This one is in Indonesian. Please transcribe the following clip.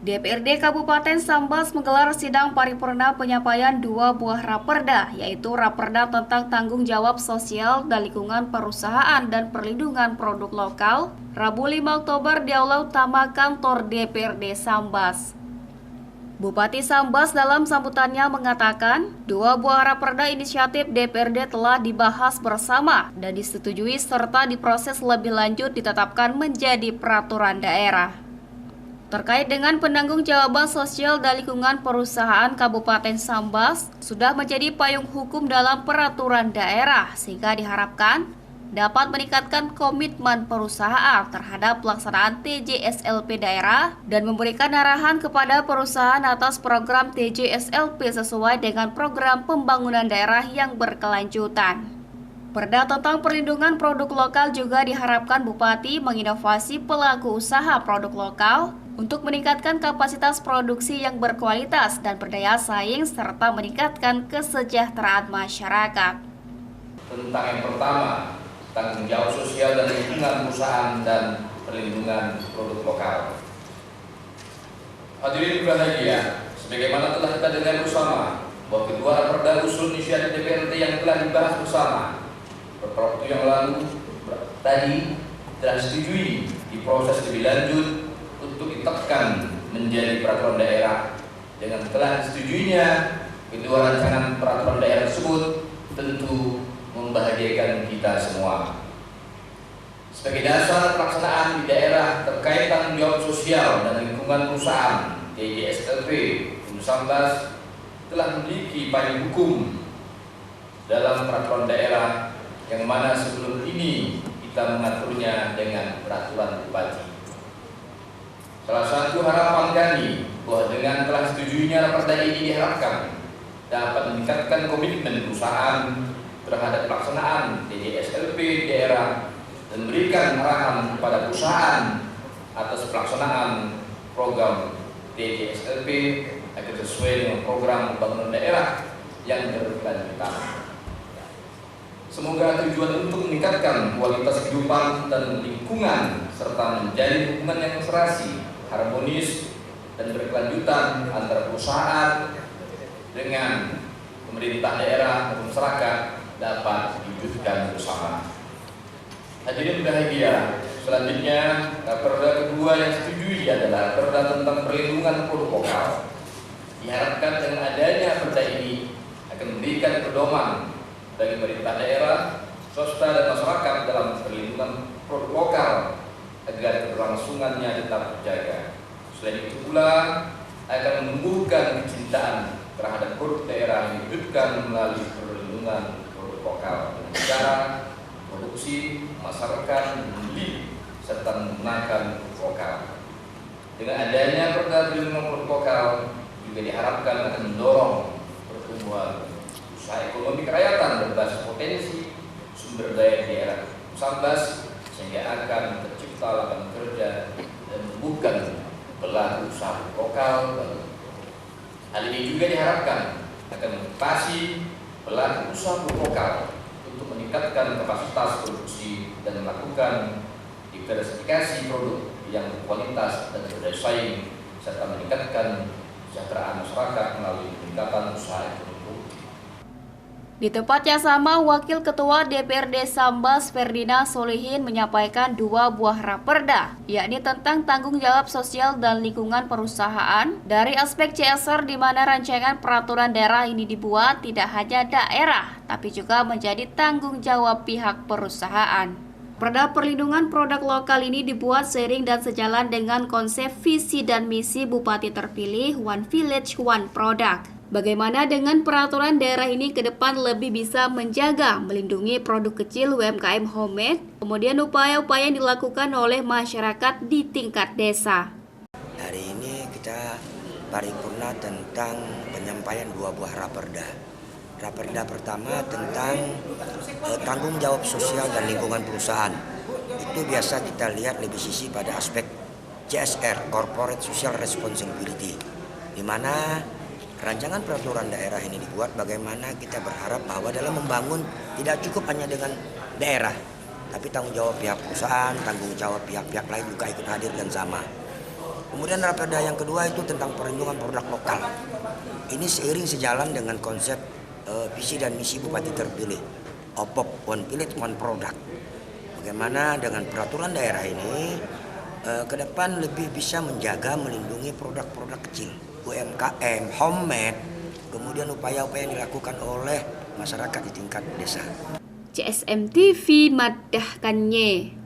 DPRD Kabupaten Sambas menggelar sidang paripurna penyampaian dua buah raperda, yaitu raperda tentang tanggung jawab sosial dan lingkungan perusahaan dan perlindungan produk lokal, Rabu 5 Oktober di Aula Utama Kantor DPRD Sambas. Bupati Sambas dalam sambutannya mengatakan, dua buah raperda inisiatif DPRD telah dibahas bersama dan disetujui serta diproses lebih lanjut ditetapkan menjadi peraturan daerah. Terkait dengan penanggung-jawaban sosial dan lingkungan perusahaan Kabupaten Sambas sudah menjadi payung hukum dalam peraturan daerah sehingga diharapkan dapat meningkatkan komitmen perusahaan terhadap pelaksanaan TJSLP daerah dan memberikan arahan kepada perusahaan atas program TJSLP sesuai dengan program pembangunan daerah yang berkelanjutan. Perda tentang perlindungan produk lokal juga diharapkan Bupati menginovasi pelaku usaha produk lokal untuk meningkatkan kapasitas produksi yang berkualitas dan berdaya saing serta meningkatkan kesejahteraan masyarakat. Tentang yang pertama, tanggung jawab sosial dan lingkungan perusahaan dan perlindungan produk lokal. Hadirin berbahagia, sebagaimana telah kita dengar bersama bahwa kedua raperda usul inisiatif DPRD yang telah dibahas bersama beberapa waktu yang lalu tadi telah disetujui diproses lebih lanjut untuk ditetapkan menjadi peraturan daerah. Dengan telah disetujuinya kedua rancangan peraturan daerah tersebut tentu membahagiakan kita semua. Sebagai dasar pelaksanaan di daerah terkait tanggung jawab sosial dan lingkungan perusahaan, TJSLP Sambas telah memiliki payung hukum dalam peraturan daerah yang mana sebelum ini kita mengaturnya dengan peraturan bupati. Salah satu harapan kami bahwa dengan telah setujuinya raperda ini diharapkan dapat meningkatkan komitmen perusahaan terhadap pelaksanaan TJSLP di daerah dan memberikan arahan kepada perusahaan atas pelaksanaan program TJSLP agar sesuai dengan program pembangunan daerah yang berkelanjutan. Semoga tujuan untuk meningkatkan kualitas kehidupan dan lingkungan serta menjadi hubungan yang serasi, harmonis, dan berkelanjutan antara perusahaan dengan pemerintah daerah dan masyarakat dapat diwujudkan bersama. Hadirin berbahagia, selanjutnya raperda kedua yang disetujui adalah raperda tentang perlindungan produk lokal. Diharapkan dengan adanya perda ini akan memberikan pedoman bagi pemerintah daerah, swasta dan masyarakat dalam perlindungan produk lokal agar keberlangsungannya tetap terjaga. Selain itu pula akan menumbuhkan kecintaan terhadap produk daerah yang diwujudkan melalui perlindungan produk lokal dengan cara produksi, masyarakat, membeli serta menggunakan produk lokal. Dengan adanya perda perlindungan produk lokal juga diharapkan akan mendorong pertumbuhan usaha ekonomi kerakyatan berbasis potensi sumber daya daerah Sambas sehingga akan tercipta lapangan kerja dan menumbuhkan pelaku usaha lokal. Hal ini juga diharapkan akan motivasi pelaku usaha lokal untuk meningkatkan kapasitas produksi dan melakukan diversifikasi produk yang berkualitas dan berdaya saing serta meningkatkan kesejahteraan masyarakat melalui peningkatan usaha ekonomi. Di tempat yang sama, Wakil Ketua DPRD Sambas Ferdinand Solihin menyampaikan dua buah raperda, yakni tentang tanggung jawab sosial dan lingkungan perusahaan dari aspek CSR, di mana rancangan peraturan daerah ini dibuat tidak hanya daerah, tapi juga menjadi tanggung jawab pihak perusahaan. Perda perlindungan produk lokal ini dibuat seiring dan sejalan dengan konsep visi dan misi Bupati terpilih One Village One Product. Bagaimana dengan peraturan daerah ini ke depan lebih bisa menjaga, melindungi produk kecil UMKM homemade, kemudian upaya-upaya yang dilakukan oleh masyarakat di tingkat desa. Hari ini kita paripurna tentang penyampaian dua buah raperda. Raperda pertama tentang tanggung jawab sosial dan lingkungan perusahaan. Itu biasa kita lihat lebih sisi pada aspek CSR, Corporate Social Responsibility, di mana rancangan peraturan daerah ini dibuat bagaimana kita berharap bahwa dalam membangun tidak cukup hanya dengan daerah, tapi tanggung jawab pihak perusahaan, tanggung jawab pihak-pihak lain juga ikut hadir dan sama. Kemudian raperda yang kedua itu tentang perlindungan produk lokal. Ini seiring sejalan dengan konsep visi dan misi Bupati terpilih, OPOP, One Village One Product. Bagaimana dengan peraturan daerah ini ke depan lebih bisa menjaga, melindungi produk-produk kecil, UMKM, homemade, kemudian upaya-upaya yang dilakukan oleh masyarakat di tingkat desa. CSM TV madahkannya.